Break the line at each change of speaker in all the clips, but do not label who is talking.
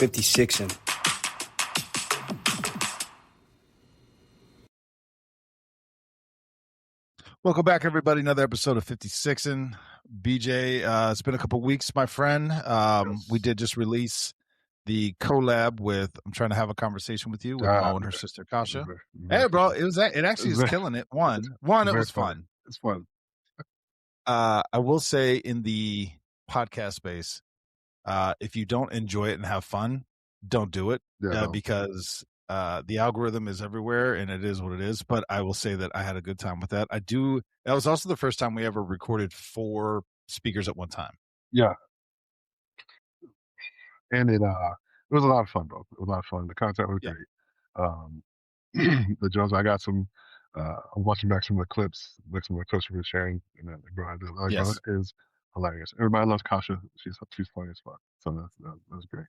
FiftySixi'N.
Welcome back, everybody. Another episode of 56'N. BJ, it's been a couple weeks, my friend.
Yes.
We did just release the collab with, I'm trying to have a conversation with you, with Mo and her sister, Kasha. Hey, bro, it actually is killing it. One, it was fun.
It's fun.
I will say in the podcast space, if you don't enjoy it and have fun, don't do it, because the algorithm is everywhere and it is what it is. But I will say that I had a good time with that. That was also the first time we ever recorded 4 speakers at one time.
Yeah. And it was a lot of fun, bro. It was a lot of fun. The content was great. The Jones, I got some. I'm watching back some of the clips, like some of the clips we were sharing, and then bro,
Yes.
it is hilarious. Everybody loves Kasha. She's funny as fuck. So that was great.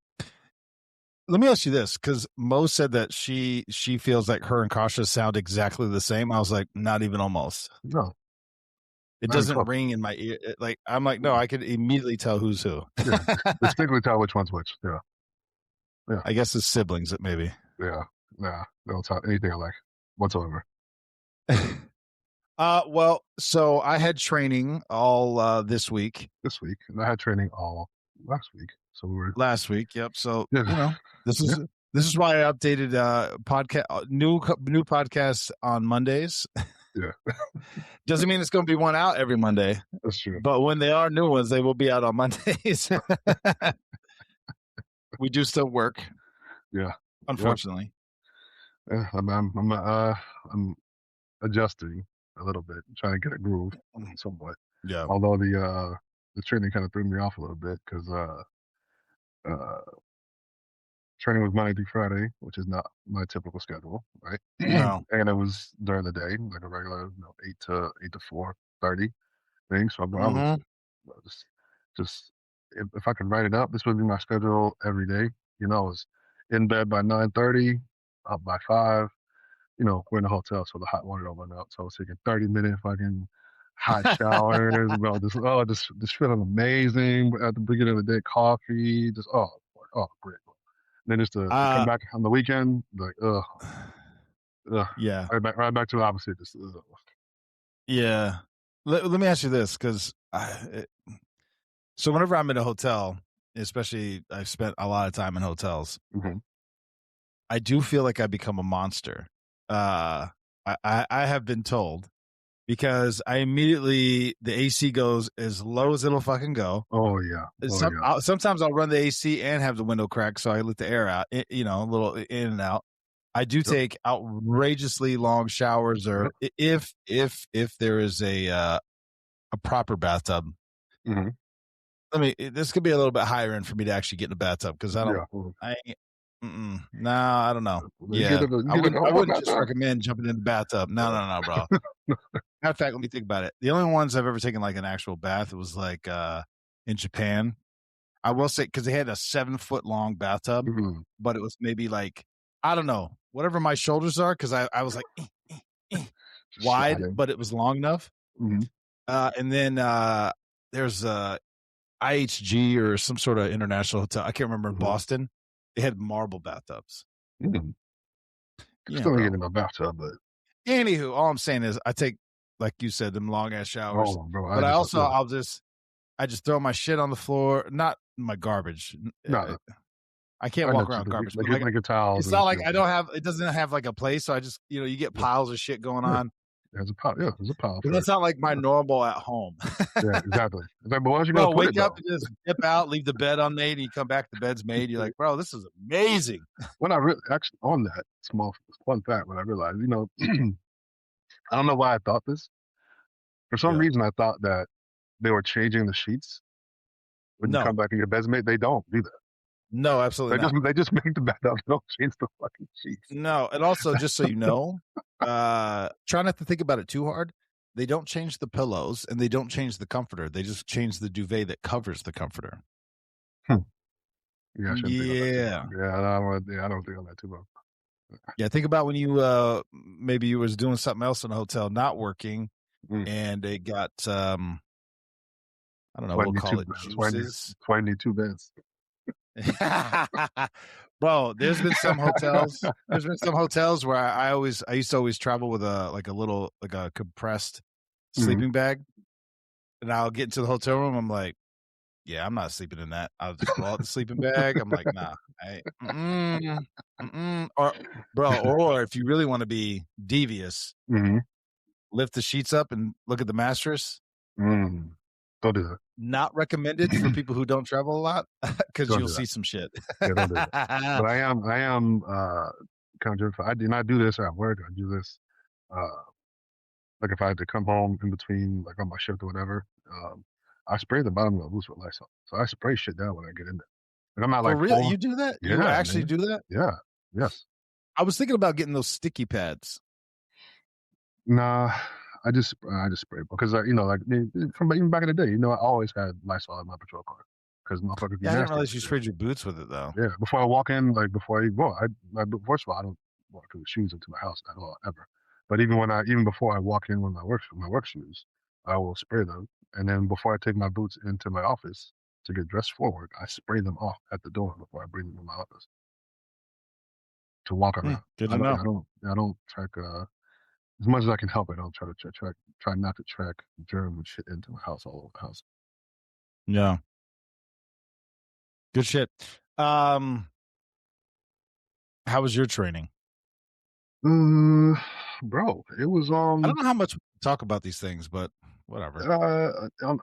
Let me ask you this, because Mo said that she feels like her and Kasha sound exactly the same. I was like, not even almost.
No.
It doesn't ring in my ear. I'm like, no, I could immediately tell who's who.
Yeah. Distinctly tell which one's which. Yeah. Yeah.
I guess it's siblings, maybe.
Yeah. Nah, they don't talk anything alike whatsoever.
Well, so I had training all this week.
And I had training all last week. So we were
last week. Yep. So this is why I updated podcast new podcasts on Mondays.
Yeah.
Doesn't mean it's going to be one out every Monday.
That's true.
But when they are new ones, they will be out on Mondays. We do still work.
Yeah.
Unfortunately.
Yeah. I'm adjusting a little bit, trying to get a groove somewhat.
Yeah.
Although the training kind of threw me off a little bit because training was Monday through Friday, which is not my typical schedule, right?
No.
And it was during the day, like a regular 8 to 4:30 thing. So I was just if I could write it up, this would be my schedule every day. I was in bed by 9:30, up by 5. We're in a hotel, so the hot water don't run out. So I was taking 30-minute fucking hot showers, bro. Just feeling amazing at the beginning of the day. Coffee, just great. And then just to come back on the weekend, like
yeah,
right back to the opposite. Just
yeah. Let me ask you this, because so whenever I'm in a hotel, especially I've spent a lot of time in hotels, I do feel like I become a monster. I have been told, because the AC goes as low as it'll fucking go.
Oh yeah.
Sometimes I'll run the AC and have the window cracked so I let the air out, a little in and out. I do take outrageously long showers, or if there is a proper bathtub. This could be a little bit higher end for me to actually get in the bathtub, because I don't. No, I don't know. I wouldn't just recommend jumping in the bathtub. No, bro. Matter of fact, let me think about it. The only ones I've ever taken like an actual bath, it was like in Japan. I will say, because they had a 7-foot long bathtub, but it was maybe like, I don't know, whatever my shoulders are, because I was like wide, but it was long enough. And then there's IHG or some sort of international hotel. I can't remember, in Boston. They had marble bathtubs.
Still getting in a bathtub, but
anywho, all I'm saying is I take, like you said, them long ass showers.
Oh, bro,
but I just throw my shit on the floor, not my garbage.
No.
I can't walk around garbage.
Like a towel.
It's not like it doesn't have like a place, so I just, you get piles of shit going on.
There's a pile.
But that's not like my normal at home.
Yeah, exactly. But once you
wake up and just dip out, leave the bed unmade, and you come back, the bed's made. You're like, bro, this is amazing.
When I actually, on that small fun fact, when I realized, I don't know why I thought this. For some reason, I thought that they were changing the sheets when you come back and your bed's made. They don't do that.
No, absolutely not.
They just make the bed up. They don't change the fucking sheets.
No, and also, just so you know, try not to think about it too hard. They don't change the pillows, and they don't change the comforter. They just change the duvet that covers the comforter.
Yeah.
Yeah.
I don't think on that too much.
Yeah, think about when you maybe you was doing something else in a hotel, not working, and it got I don't know, we'll call it juices.
That's why I need 2 beds.
Bro, there's been some hotels where I used to always travel with a little like a compressed
Mhm.
sleeping bag, and I'll get into the hotel room, I'm like, "Yeah, I'm not sleeping in that." I'll just roll out the sleeping bag, I'm like, "Nah, I or bro, or if you really wanna be devious,
Mhm.
lift the sheets up and look at the mattress.
Mm. Don't do that.
Not recommended for people who don't travel a lot because 'cause
Don't
you'll
do that.
see some shit.
Yeah, don't do that. But I am, kind of different. I do this at work. I do this, uh, like, if I had to come home in between, like, on my shift or whatever, I spray the bottom of the boots with Lysol. So I spray shit down when I get in there. Like, I'm at,
For
like,
real?
4.
You do that? You
Yeah,
actually
man.
do that?
Yeah. Yes.
I was thinking about getting those sticky pads.
Nah, I just spray because like from even back in the day, I always had Lysol in my patrol car because motherfuckers be
Yeah, I didn't
nasty
realize
out
you
there.
sprayed your boots with it, though.
Yeah, before I walk in, like before I well, first of all, I don't walk with shoes into my house at all ever. But even before I walk in with my work shoes, I will spray them, and then before I take my boots into my office to get dressed for work, I spray them off at the door before I bring them in my office to walk around.
Good
I
to
don't,
know.
I don't, I don't track. As much as I can help, I don't try to try not to track germs and shit into my house all over the house.
Yeah, good shit. Um, how was your training?
Uh, Bro, it was
I don't know how much we can talk about these things, but whatever.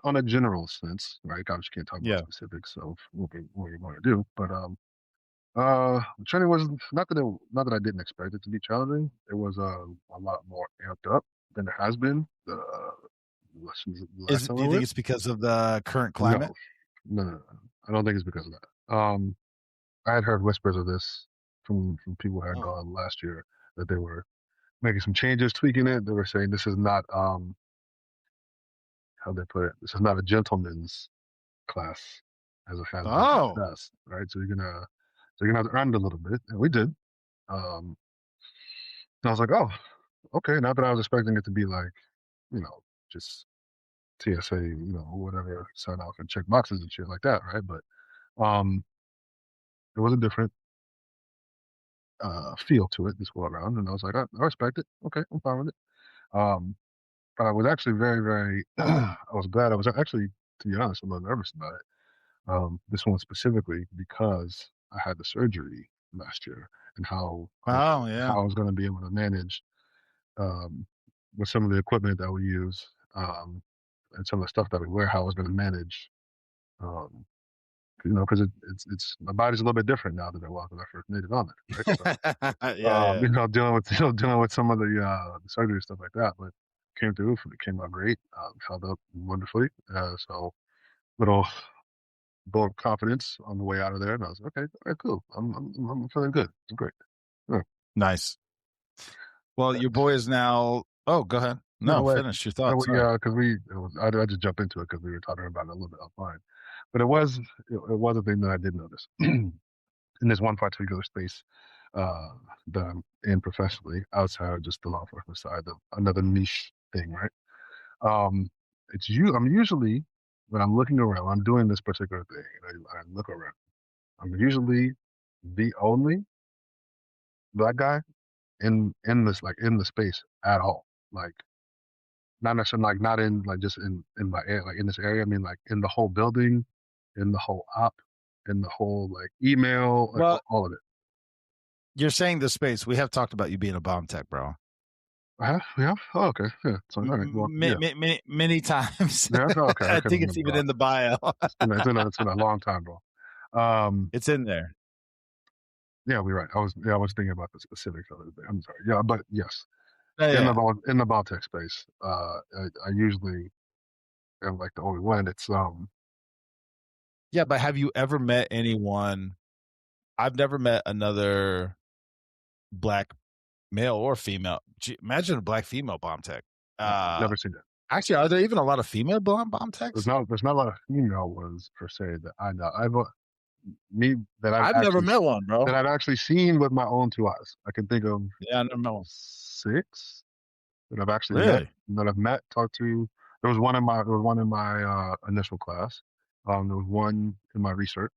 on a general sense, right? Obviously, can't talk about
Yeah.
specifics of what we're going to do, but the training was not that I didn't expect it to be challenging. It was a lot more amped up than it has been the last
Is
time
Do
I
you think
went.
it's because of the current climate?
No, no. I don't think it's because of that. I had heard whispers of this from people who had
Oh.
gone last year that they were making some changes, tweaking it. They were saying this is not how they put it. This is not a gentleman's class as it has been in the
Oh.
past, right? So you're gonna have to earn it a little bit, and we did. Um, and I was like, oh, okay. Not that I was expecting it to be like, you know, just TSA, whatever, sign off and check boxes and shit like that, right? But um, it was a different feel to it this go around, and I was like, I respect it. Okay, I'm fine with it. Um, but I was actually very, very. I was glad. I was actually, to be honest, a little nervous about it. This one specifically because I had the surgery last year, and
Oh, yeah.
how I was going to be able to manage um, with some of the equipment that we use and some of the stuff that we wear. How I was going to manage, um, because it's my body's a little bit different now than it was when I first made it on it, right? So
Yeah, yeah.
dealing with dealing with some of the surgery stuff like that, but came through. It came out great. Held up wonderfully. So little build confidence on the way out of there, and I was like, okay, cool. I'm feeling good. It's great. Yeah.
Nice. Well, your boy is now Oh, go ahead.
No,
No,
wait.
finish your
No,
thought, sorry.
because I just jump into it because we were talking about it a little bit offline, but it was a thing that I did notice in this one particular space uh, that I'm in professionally, outside of just the law enforcement side, another niche thing, right? Um, I'm usually when I'm looking around, I'm doing this particular thing, and I look around. I'm usually the only black guy in this like in the space at all. Like not necessarily like not in like just in my area, like in this area. I mean like in the whole building, in the whole op, in the whole like email, like
Well,
all of it.
you're saying the space. We have talked about you being a bomb tech, bro.
Yeah. Oh, okay. Yeah. So all right. Well, yeah.
Many times.
Yeah. Okay. I
I
couldn't
think it's
remember.
even in the bio.
It's been a long time, bro. Um,
It's in there.
yeah, we're right. I was thinking about the specifics of it. I'm sorry. Yeah, but yes,
Yeah,
in
yeah.
the ball tech space, I usually am like the only one. It's
Yeah, but have you ever met anyone I've never met another black male or female. Imagine a black female bomb tech. Uh,
never seen it.
Actually, are there even a lot of female bomb techs?
There's not a lot of female ones per se that I know. Me that I've
I've never
actually
met one, bro.
seen with my own two eyes. I can think of
Yeah, I never met one.
6 that I've actually
Really?
talked to. There was one in my initial class. There was one in my research.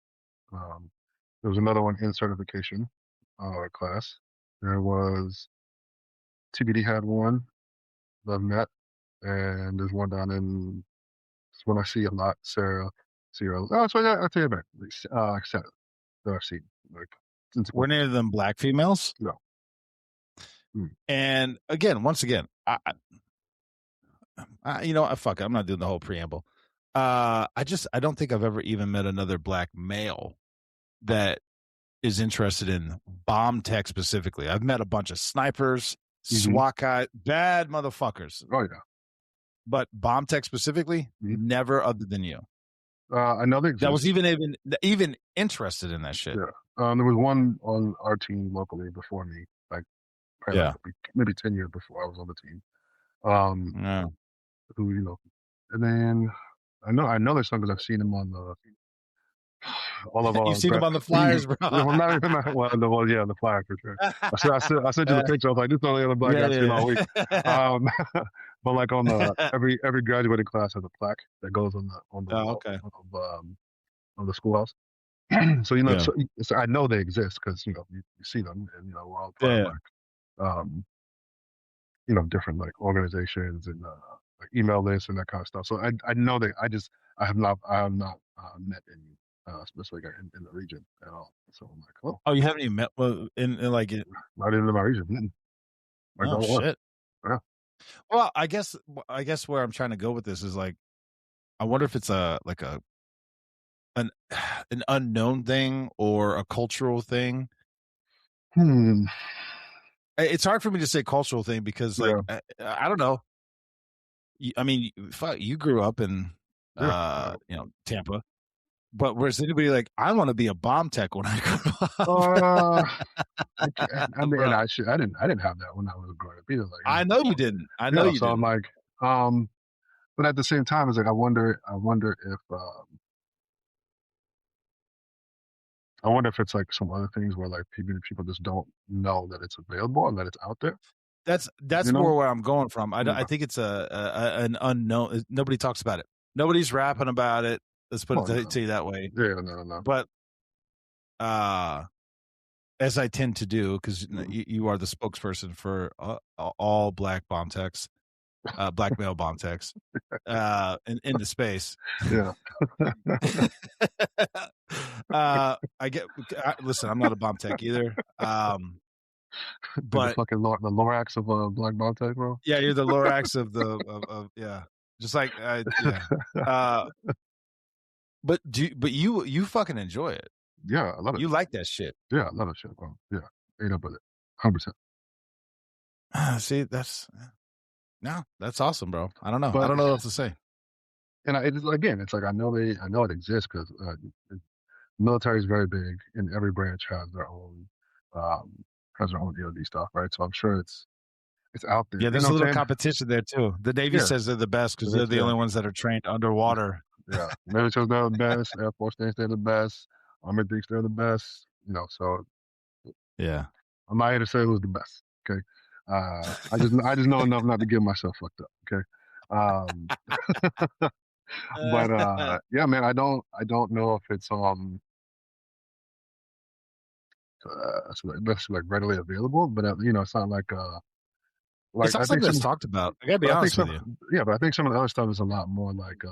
There was another one in certification class. There was TBD had one, Love Met, and there's one down in, it's one I see a lot, Sierra. Oh, so yeah, I'll tell you about Senate that I've seen. Like,
were any of them black females?
No.
And again, once again, you know, fuck it, I'm not doing the whole preamble. I don't think I've ever even met another black male that is interested in bomb tech specifically. I've met a bunch of snipers, SWAT guys, bad motherfuckers.
Oh yeah.
But bomb tech specifically, never other than you.
I know
that was even interested in that shit.
Yeah. There was one on our team locally before me, like probably like maybe 10 years before I was on the team. Who, you know, and then I know there's some because I've seen him on the all of
You've seen him on the flyers, bro.
Well, not even the flyer for sure. I sent you the picture. I was like, this is the only other black guy I've seen all week. But like on the every graduating class has a plaque that goes on the wall of the schoolhouse. So you know, so I know they exist because you know you see them, and you know we're all part of like you know, different like organizations and like email lists and that kind of stuff. So I know that I have not met any especially in the region at all. So I'm like,
oh, you haven't even met in like it?
Not even in my region.
Oh shit.
Yeah.
Well, I guess where I'm trying to go with this is like, I wonder if it's an unknown thing or a cultural thing. It's hard for me to say cultural thing because like I don't know. I mean, you grew up in you know, Tampa, but where's anybody like, I want to be a bomb tech when I grow
up? I mean, I didn't have that when I was growing up either. Like,
I know you didn't. I know you didn't.
I'm like, but at the same time, it's like I wonder if it's like some other things where like people just don't know that it's available and that it's out there.
That's more where I'm going from. I think it's an unknown. Nobody talks about it. Nobody's rapping about it. Let's put it to you that way.
Yeah, no.
But as I tend to do, because you are the spokesperson for all black bomb techs, black male bomb techs, in the space.
Yeah.
Listen, I'm not a bomb tech either. But
the Lorax of black bomb tech, bro.
Yeah, you're the Lorax of yeah. Just like but you fucking enjoy it.
Yeah, I love it.
You like that shit.
Yeah, I love that shit, bro. Yeah, ate up with it, 100%.
See, that's awesome, bro. I don't know. I don't know what else to say.
And it's like I know it exists because the military is very big, and every branch has their own DoD stuff, right? So I'm sure it's out there.
Yeah, there's a little competition there too. The Navy says they're the best because they're the only ones that are trained underwater.
Yeah, Navy says they're the best. Air Force thinks they're the best. Army thinks they're the best. You know, so
yeah,
I'm not here to say who's the best. Okay, I just know enough not to get myself fucked up. Okay, but yeah, man, I don't know if it's that's like readily available, but you know, it's not like
it's not something that's talked about. I gotta be honest with you.
Yeah, but I think some of the other stuff is a lot more like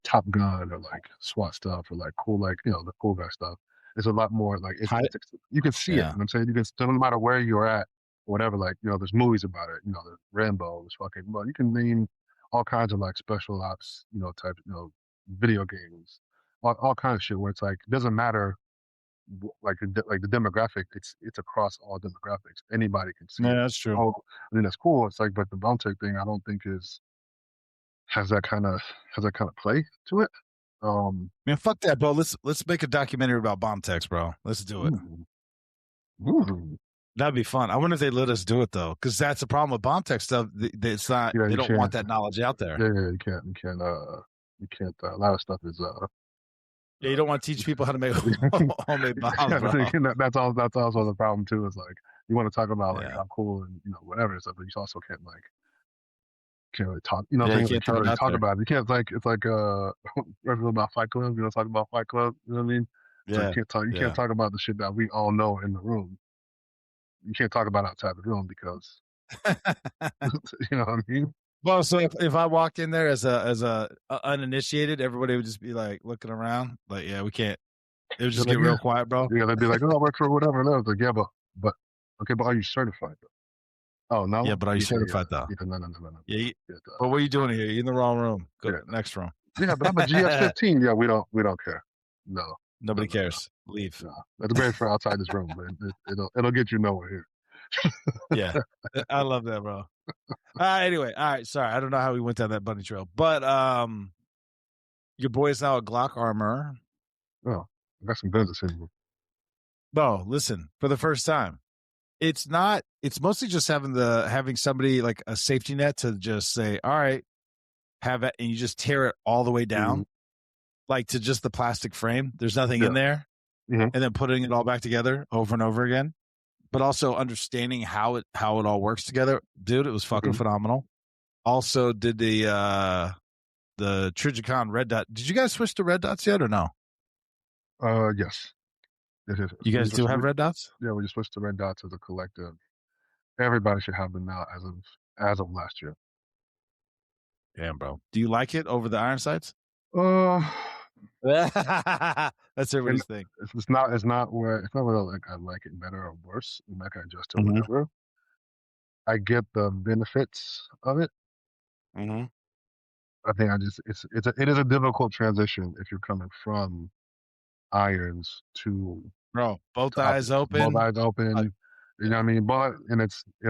Top Gun or like SWAT stuff or like cool, like, you know, the cool guy stuff. It's a lot more like you can see it. You know what I'm saying? You can, no matter where you're at, whatever, like, you know, there's movies about it, you know, there's Rambo, there's fucking, well, you can name all kinds of like special ops, you know, type, you know, video games, all kinds of shit where it's like, it doesn't matter like the demographic, it's across all demographics. Anybody can see.
Yeah, that's true.
I mean, that's cool. It's like, but the bomb tech thing, I don't think has that kind of play to it.
Man, fuck that, bro. Let's make a documentary about bomb techs, bro. Let's do it. That'd be fun. I wonder if they let us do it though, because that's the problem with bomb tech stuff. It's not. Yeah, they don't want that knowledge out there.
Yeah, you can't. A lot of stuff is.
Yeah, you don't want to teach people how to make homemade bombs. Bro.
That's also the problem too. Is like you want to talk about like how cool and, you know, whatever and stuff, but you also can't really talk. You know, you can't really talk about it. You can't, like, it's like about Fight Club. You know, talk about Fight Club. You know what I mean? So you can't talk about the shit that we all know in the room. You can't talk about outside the room because you know what I mean?
Well, so if I walked in there as a uninitiated, everybody would just be like looking around, like, yeah, we can't. It would just get real quiet, bro.
Yeah, they'd be like, "Oh, I work for whatever." And I was like, "Yeah, but okay, but are you certified though?" Oh no,
Yeah, but are you certified though?
no.
Yeah, but what are you doing here? You're in the wrong room. Go next room.
Yeah, but I'm a GS-15. Yeah, we don't care. No,
nobody cares. Leave.
No, that's great for outside this room, but it'll get you nowhere here.
Yeah, I love that, bro. Anyway, all right. Sorry, I don't know how we went down that bunny trail, but your boy is now a Glock armor.
Oh, I got some business in you.
Bro, listen, for the first time, it's mostly just having somebody like a safety net to just say, all right, have it, and you just tear it all the way down, like to just the plastic frame. There's nothing in there, and then putting it all back together over and over again. But also understanding how it all works together, dude. It was fucking phenomenal. Also, did the Trijicon red dot? Did you guys switch to red dots yet or no?
Yes.
You guys do have red dots?
Yeah, we just switched to red dots as a collective. Everybody should have them now as of last year.
Damn, bro. Do you like it over the iron sights? That's everybody's thing.
It's not where like I like it better or worse. I'm not gonna adjust to whatever. I get the benefits of it. I think it is a difficult transition if you're coming from irons to
both eyes open.
You know what I mean? But and it's we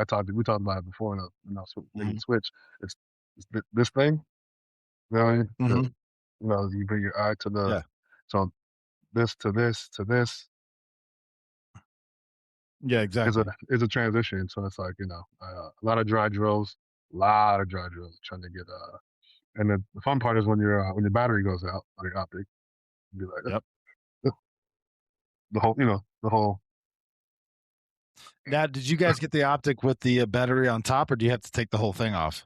talked about it before in our switch. It's this thing. You know what I mean? You bring your eye to the so this to this to this.
Yeah, exactly.
It's a transition. So it's like, a lot of dry drills, trying to get and the fun part is when your battery goes out on your optic, you'd be like, the whole.
Now, did you guys get the optic with the battery on top, or do you have to take the whole thing off?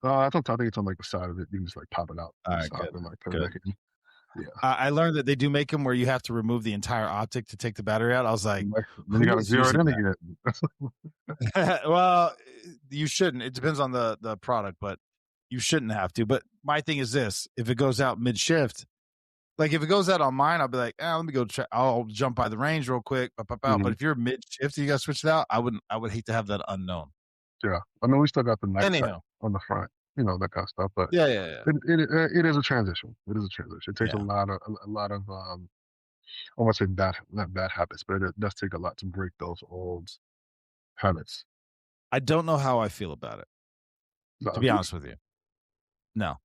I think it's on like the side of it. You can just like pop it out.
All right, good.
And, like, put it back in.
Yeah. I learned that they do make them where you have to remove the entire optic to take the battery out. I was like,
then you got to zero it in again.
Well, you shouldn't. It depends on the product, but you shouldn't have to. But my thing is this: if it goes out mid shift, like if it goes out on mine, I'll be like, let me go. I'll jump by the range real quick. But if you're mid shift and you got to switch it out, I would hate to have that unknown.
Yeah, I mean, we still got the night sight on the front, that kind of stuff. But
yeah.
It is a transition. It is a transition. It takes a lot of I won't say not bad habits, but it does take a lot to break those old habits.
I don't know how I feel about it, to be honest with you. No.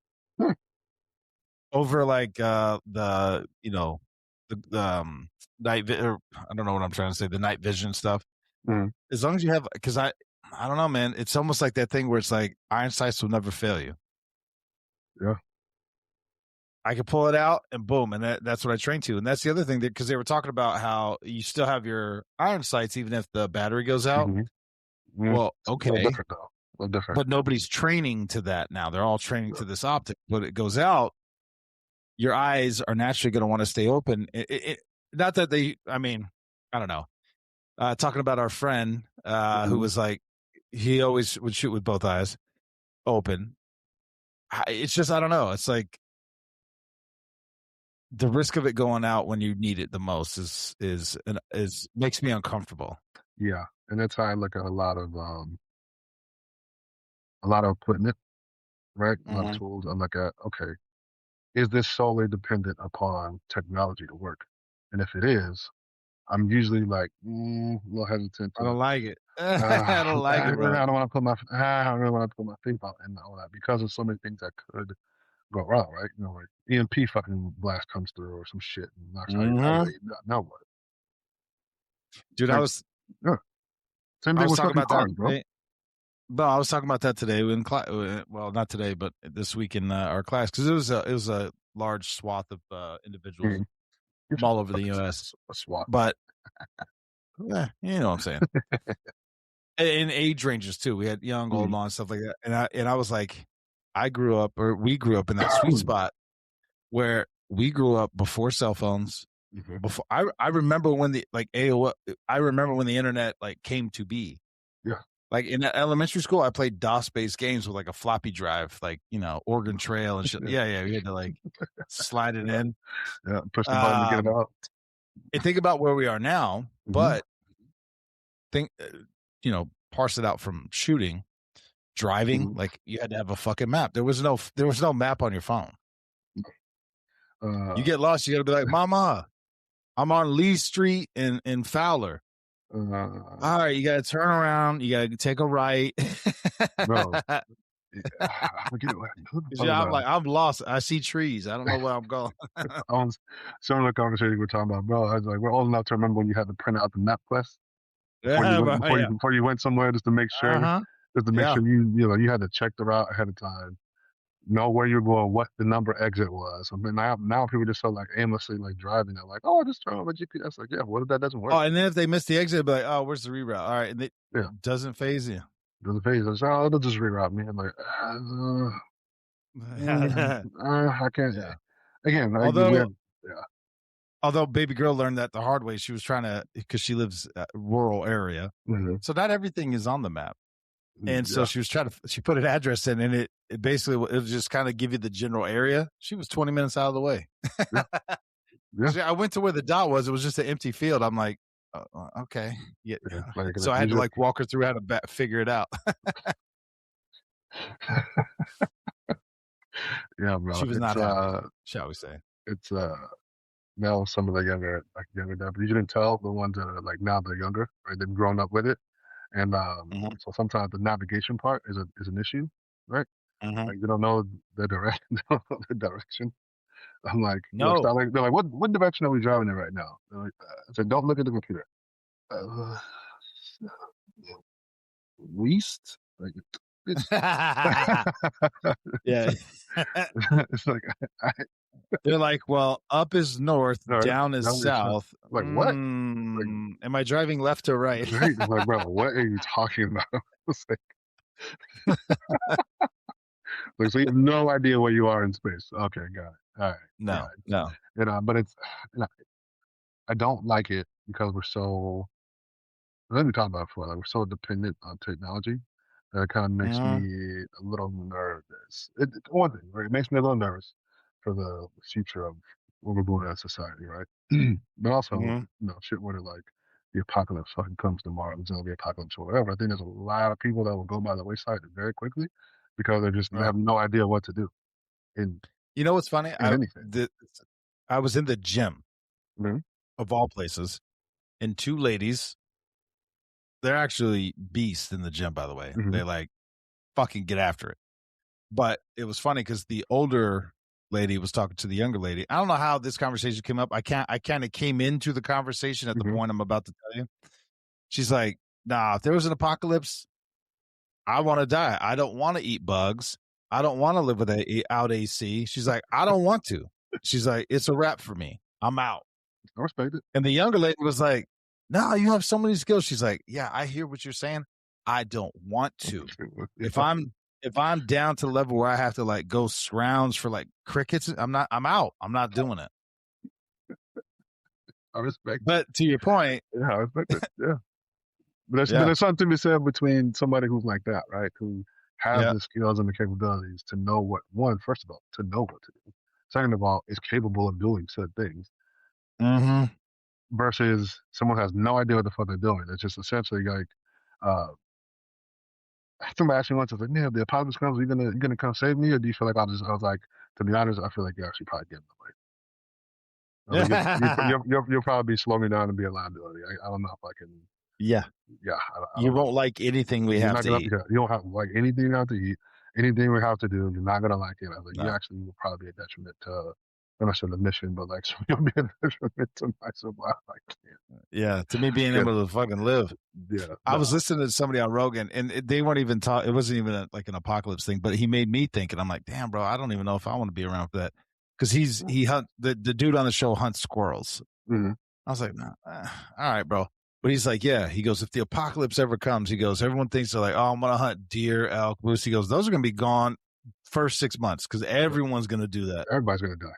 Over like the night I don't know what I'm trying to say, the night vision stuff. As long as you have, because I don't know, man. It's almost like that thing where it's like iron sights will never fail you.
Yeah.
I could pull it out and boom, and that's what I train to. And that's the other thing, because they were talking about how you still have your iron sights even if the battery goes out. Well, okay.
A little different.
But nobody's training to that now. They're all training to this optic. When it goes out, your eyes are naturally going to want to stay open. Not that I don't know. Talking about our friend who was like, he always would shoot with both eyes open. It's just, I don't know. It's like the risk of it going out when you need it the most is makes me uncomfortable.
Yeah, and that's how I look at a lot of equipment, right? A lot of tools. I look at, okay, is this solely dependent upon technology to work? And if it is, I'm usually like a little hesitant.
I don't like it. I don't like it, bro.
I don't want to put I don't really want to put my feet out and all that because of so many things that could go wrong, right? Like EMP fucking blast comes through or some shit and knocks out your eye. Now what?
Dude,
same thing with fucking cars, bro.
But I was talking about that today in class. Well, not today, but this week in our class, because it was a large swath of individuals from all over the U.S.
A swath,
but you know what I'm saying. In age ranges too, we had young, old, and stuff like that. And I was like, we grew up in that sweet spot where we grew up before cell phones, before I remember when the like AOL. I remember when the internet like came to be.
Yeah.
Like in elementary school, I played DOS-based games with like a floppy drive, like Oregon Trail and shit. Yeah, we had to like slide it in.
Yeah, push the button to get it out.
And think about where we are now, but think, parse it out from shooting, driving. Like you had to have a fucking map. There was no map on your phone. You get lost, you got to be like, Mama, I'm on Lee Street in Fowler. All right, you got to turn around. You got to take a right.
Bro.
I'm like, I'm lost. I see trees. I don't know where I'm going.
Similar conversation we're talking about, bro. I was like, we're old enough to remember when you had to print out the map quest before you went somewhere just to make sure, you had to check the route ahead of time, know where you're going, what the number exit was. I mean, now people just so like aimlessly like driving. They're like, oh, I just turn on my GPS. Like, yeah, what if that doesn't work?
Oh, and then if they miss the exit, they'll be like, oh, where's the reroute? All right, and it doesn't phase you.
Doesn't phase us. Oh, it'll just reroute me. I'm like, I can't. Yeah. Again,
although baby girl learned that the hard way, she was trying to, because she lives rural area, so not everything is on the map. And so she was she put an address in, and it basically, it'll just kind of give you the general area. She was 20 minutes out of the way. I went to where the dot was. It was just an empty field. I'm like, okay. Yeah. So I had to like walk her through how to figure it out.
Yeah, bro.
She was not happy, shall we say.
It's now some of the younger dad, but you can tell the ones that are like now they're younger, right? They've grown up with it. And so sometimes the navigation part is an issue, right? Like you don't know the direction. I'm like,
no.
They're like, what direction are we driving in right now? Like, I said, don't look at the computer. West? Like,
yeah.
It's like
they're like, well, up is north, down is south.
Like what?
Like, am I driving left or right?
Right. I'm like, bro, what are you talking about? It's like, like, so you have no idea where you are in space. Okay, got it. All right.
No.
But it's, I don't like it because we're so. Let me talk about it before. Like we're so dependent on technology that it kind of makes me a little nervous. One thing, right? It makes me a little nervous for the future of what we're doing as a society, right? But also, shit where like the apocalypse fucking comes tomorrow, there's gonna be apocalypse or whatever. I think there's a lot of people that will go by the wayside very quickly because they have no idea what to do.
You know what's funny? I was in the gym of all places, and two ladies. They're actually beasts in the gym, by the way. They like fucking get after it. But it was funny because the older lady was talking to the younger lady. I don't know how this conversation came up. I kind of came into the conversation at the point I'm about to tell you. She's like, nah, if there was an apocalypse, I want to die. I don't want to eat bugs. I don't want to live without AC. She's like, I don't want to. She's like, it's a wrap for me. I'm out.
I respect it.
And the younger lady was like, no, you have so many skills. She's like, yeah, I hear what you're saying. I don't want to. If I'm down to the level where I have to like go rounds for like crickets, I'm out. I'm not doing it.
I respect
but to your point.
Yeah, I respect it. Yeah. But there's something to be said between somebody who's like that, right? Who has the skills and the capabilities to know first of all, to know what to do. Second of all, is capable of doing said things. Versus someone has no idea what the fuck they're doing. It's just essentially like, somebody asked me once, I was like, yeah, if the apocalypse comes, are you gonna come save me, or do you feel like I was like, to be honest, I feel like you're actually probably getting away. You'll probably slow me down and be a liability. I don't know if I can.
Yeah. You won't like anything we have to eat.
You don't have to like anything you have to eat. Anything we have to do, you're not gonna like it. I was like, you actually will probably be a detriment to. I'm not sure the mission, but like, you'll be a detriment to my survival. I can't.
Yeah, to me being able to fucking live. Yeah, I was listening to somebody on Rogan, and they weren't even talking. It wasn't even like an apocalypse thing, but he made me think, and I'm like, damn, bro, I don't even know if I want to be around for that, because the dude on the show hunts squirrels. I was like, nah, all right, bro. But he's like, yeah. He goes, if the apocalypse ever comes, he goes, everyone thinks they're like, oh, I'm gonna hunt deer, elk, moose. He goes, those are gonna be gone first 6 months because everyone's gonna do that.
Everybody's gonna die.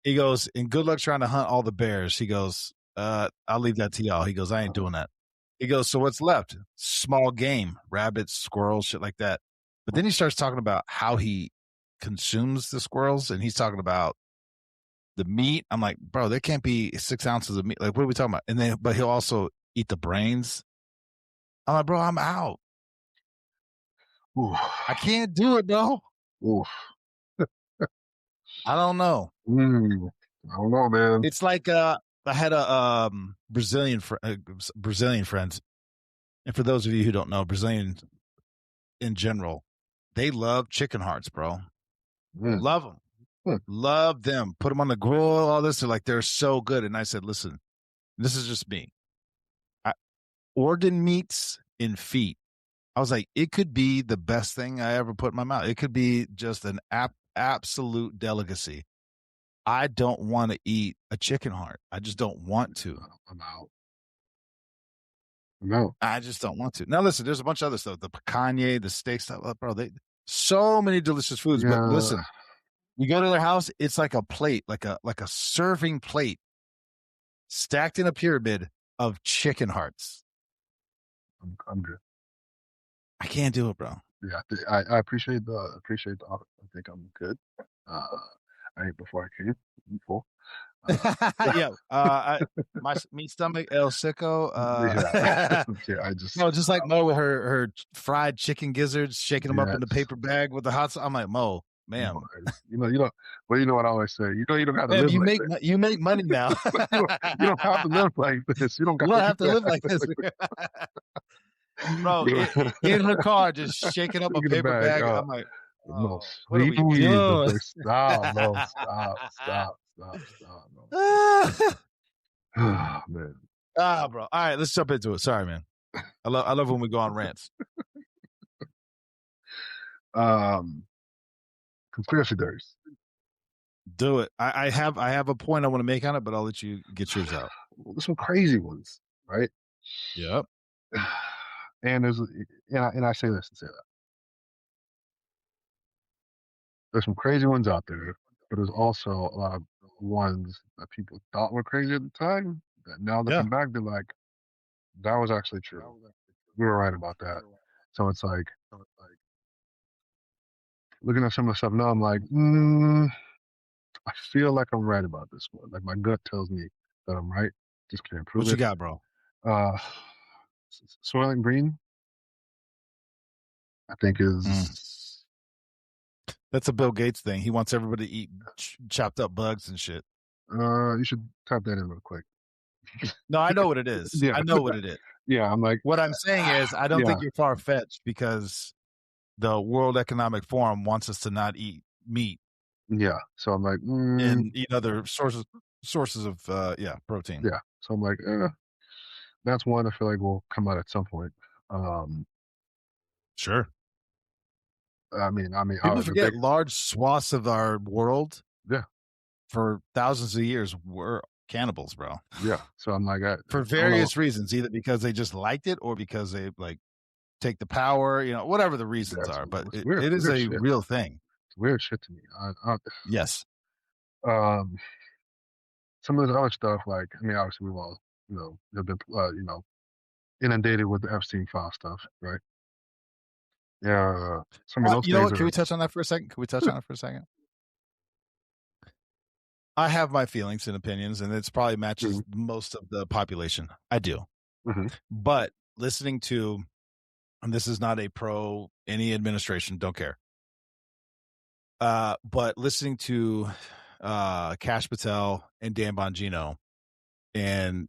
He goes, and good luck trying to hunt all the bears. He goes, I'll leave that to y'all. He goes, I ain't doing that. He goes, so what's left? Small game, rabbits, squirrels, shit like that. But then he starts talking about how he consumes the squirrels, and he's talking about the meat. I'm like, bro, there can't be 6 ounces of meat. Like, what are we talking about? And then, but he'll also eat the brains. I'm like, bro, I'm out. Ooh. I can't do it, bro.
Ooh.
I don't know.
I don't know, man.
It's like I had a Brazilian friends, and for those of you who don't know, Brazilians in general, they love chicken hearts, bro. Love them. Love them. Put them on the grill, all this. They're so good. And I said, listen, this is just me. Organ meats and feet. I was like, it could be the best thing I ever put in my mouth. It could be just an absolute delicacy. I don't want to eat a chicken heart. I just don't want to.
I'm out. No,
I just don't want to. Now, listen, there's a bunch of other stuff. The picanha, the steak stuff, bro. So many delicious foods. Yeah. But listen, you go to their house, it's like a plate, like a serving plate, stacked in a pyramid of chicken hearts.
I'm good.
I can't do it, bro.
Yeah, I appreciate the offer. I think I'm good. I ate before I came. I'm full.
Yeah, my meat stomach, El Sicko.
I just
just like Mo with her fried chicken gizzards, shaking them up in the paper bag with the hot sauce. I'm like, Mo, man,
you know what I always say. You don't have to live.
You make money now.
you don't have to live like this. You don't
have to live like this. Bro, in her car, just shaking up a paper bag. I'm like,
no, what are we doing? Stop, no, stop. Oh, man.
Bro. All right, let's jump into it. Sorry, man. I love when we go on rants.
Conspiracy theories.
Do it. I have a point I want to make on it, but I'll let you get yours out.
There's some crazy ones, right?
Yep.
And I say this and say that. There's some crazy ones out there, but there's also a lot of ones that people thought were crazy at the time that now looking back, they're like, that was actually true. We were right about that. So it's like looking at some of the stuff now, I'm like, I feel like I'm right about this one. Like my gut tells me that I'm right. Just can't prove it.
What you got, bro?
Soylent Green, I think is
that's a Bill Gates thing. He wants everybody to eat chopped up bugs and shit.
You should type that in real quick.
No, I know what it is. I know what it is.
Yeah, I'm like,
what I'm saying is, I don't think you're far fetched because the World Economic Forum wants us to not eat meat.
Yeah, so I'm like,
and eat other sources of protein.
Yeah, so I'm like, that's one I feel like will come out at some point.
Sure.
I mean,
people forget large swaths of our world.
Yeah.
For thousands of years, were cannibals, bro.
Yeah. So I'm like,
for various reasons, either because they just liked it or because they take the power, whatever the reasons are. But it is a real thing.
It's weird shit to me.
Yes.
Some of the other stuff, obviously we've all, have been, inundated with the Epstein file stuff, right? Yeah. Some of those
you know what? Can we touch on that for a second? I have my feelings and opinions, and it's probably matches most of the population. I do. But listening to, and this is not a pro any administration, don't care. But listening to Kash Patel and Dan Bongino, and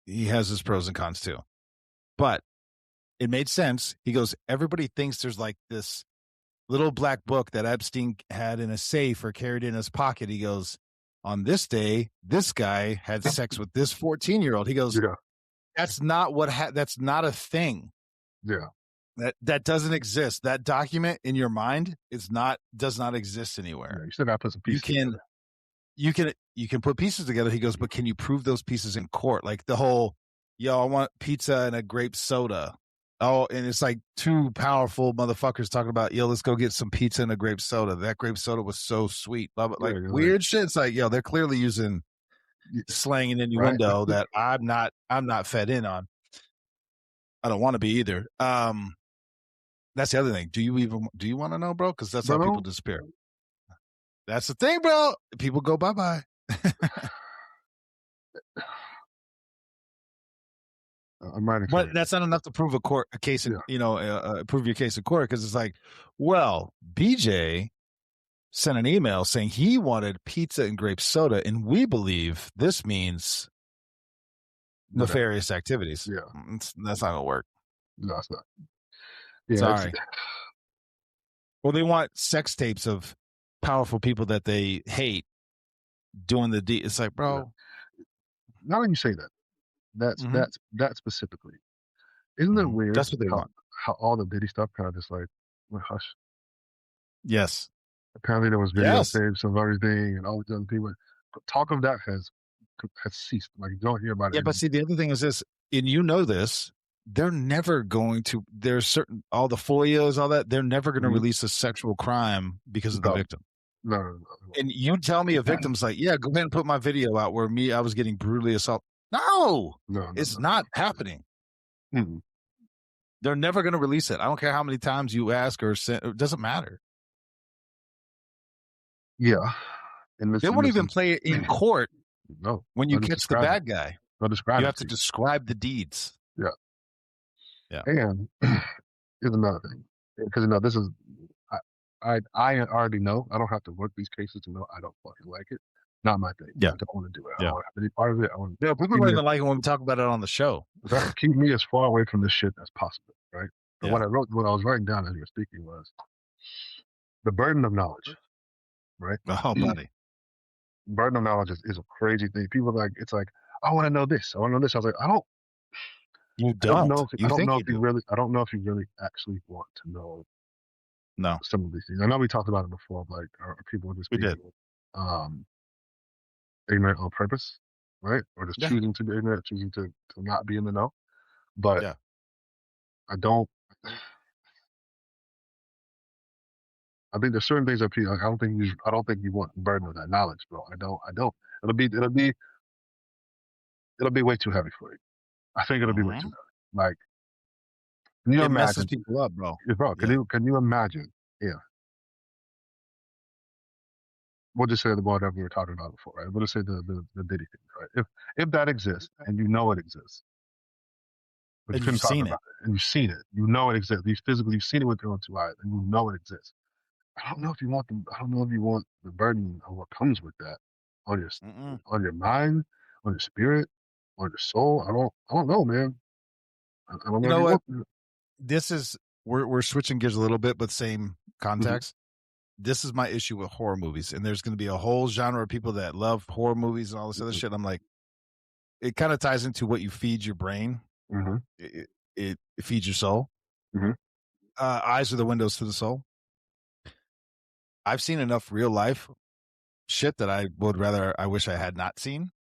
he has his pros and cons too. But it made sense. He goes, everybody thinks there's like this little black book that Epstein had in a safe or carried in his pocket. He goes, on this day, this guy had sex with this 14-year-old. He goes, that's not that's not a thing.
Yeah.
That doesn't exist. That document in your mind does not exist anywhere.
Yeah, you still got to put some pieces
you can put pieces together. He goes, but can you prove those pieces in court? Like the whole, I want pizza and a grape soda. Oh, and it's like two powerful motherfuckers talking about, yo, let's go get some pizza and a grape soda. That grape soda was so sweet. Blah, blah, like weird shit. It's like, yo, they're clearly using slang and innuendo that I'm not fed in on. I don't want to be either. That's the other thing. Do you want to know, bro? Because that's how people disappear. That's the thing, bro. People go bye-bye. But that's not enough to prove a case in, prove your case in court, because it's like, well, BJ sent an email saying he wanted pizza and grape soda, and we believe this means nefarious activities.
Yeah.
That's not gonna work.
No, it's not. Yeah,
sorry. Well, they want sex tapes of powerful people that they hate doing the deed. It's like, bro.
Yeah. Now when you say that, that specifically, isn't it weird?
That's what they want.
How all the Diddy stuff kind of just like went hush.
Yes.
Apparently there was videotapes of everything and all the other people. Talk of that has ceased. Like you don't hear about it.
Yeah, but see, the other thing is this, and you know this, they're never going to. There's certain all the FOIAs, all that. They're never going to release a sexual crime because of the victim.
No.
And you tell me a victim's like, yeah, go ahead and put my video out where I was getting brutally assaulted. No, it's not happening.
Mm-hmm.
They're never going to release it. I don't care how many times you ask or send. It doesn't matter.
Yeah.
They won't even play it in court.
No.
When you catch the bad guy, you have to describe the deeds.
Yeah.
Yeah.
And here's another thing. Because, this is, I already know. I don't have to work these cases to know I don't fucking like it. Not my thing.
Yeah.
I don't want to do it. I don't want to be part of it.
People don't even like it when we talk about it on the show.
Keep me as far away from this shit as possible, right? But what I was writing down as you were speaking was the burden of knowledge, right?
Oh, buddy.
Burden of knowledge is a crazy thing. People are like, it's like, I want to know this. I want to know this. I was like, I don't.
You don't. I don't know
if you really actually want to know.
No.
Some of these things. I know we talked about it before. Like, are people just being ignorant on purpose, right? Or just choosing to be ignorant, choosing to not be in the know. But I don't. I think there's certain things that people like. I don't think you want the burden of that knowledge, bro. I don't. It'll be way too heavy for you. I think it'll be way too heavy. Like, can you imagine?
Messes people up, bro.
Bro, can you imagine? Yeah. We'll just say the one that we were talking about before, right? We'll just say the Diddy thing, right? If that exists and you know it exists, but
and you've seen it,
and you've seen it, you know it exists. You've seen it with your own two eyes, and you know it exists. I don't know if you want the burden of what comes with that on your mind, on your spirit, on your soul. I don't know, man. I don't know.
You know what? This is we're switching gears a little bit, but same context. This is my issue with horror movies, and there's going to be a whole genre of people that love horror movies and all this other shit. I'm like, it kind of ties into what you feed your brain. It feeds your soul. Eyes are the windows to the soul. I've seen enough real life shit that I wish I had not seen.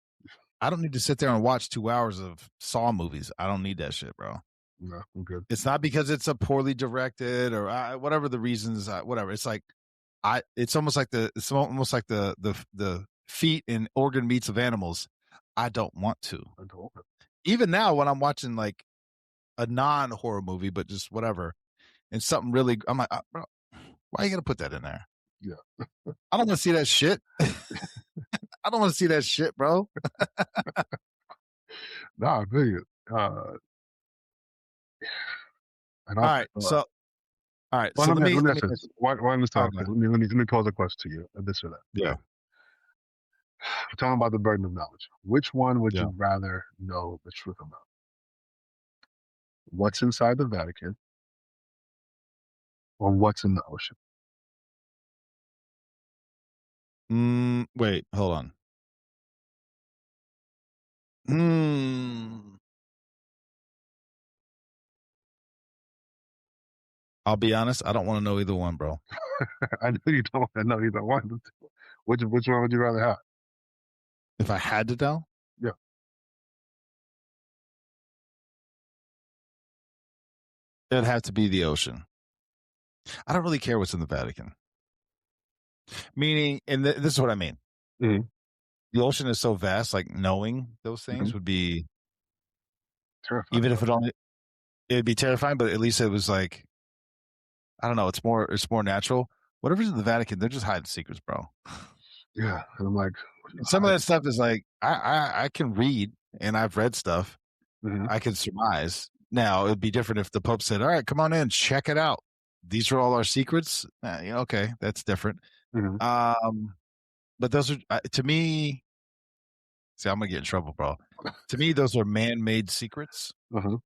I don't need to sit there and watch 2 hours of Saw movies. I don't need that shit, bro.
No, I'm good.
It's not because it's a poorly directed or whatever the reasons. Whatever. It's like it's almost like the feet and organ meats of animals. I don't want to. Even now, when I'm watching like a non-horror movie, but just whatever, and something really, I'm like, bro, why are you gonna put that in there?
Yeah,
I don't want to see that shit. I don't want to see that shit, bro.
Nah, I feel you. All
right, so. All right, so
let me pose a question to you, this or that.
Yeah.
We're talking about the burden of knowledge. Which one would you rather know the truth about? What's inside the Vatican or what's in the ocean?
Wait, hold on. I'll be honest, I don't want to know either one, bro.
I know you don't want to know either one. Which one would you rather have?
If I had to tell?
Yeah.
It'd have to be the ocean. I don't really care what's in the Vatican. Meaning, and this is what I mean.
Mm-hmm.
The ocean is so vast, like knowing those things would be
terrifying.
Even if it'd be terrifying, but at least it was like, I don't know, it's more natural. Whatever's in the Vatican, they're just hiding secrets, bro.
Yeah, and I'm like,
And some of that stuff is like, I can read, and I've read stuff.
mm-hmm.
I can surmise. Now it'd be different if the Pope said, "All right, come on in, check it out. These are all our secrets." Okay, that's different.
Mm-hmm.
But those are to me. See, I'm gonna get in trouble, bro. To me, those are man-made secrets.
Uh-huh.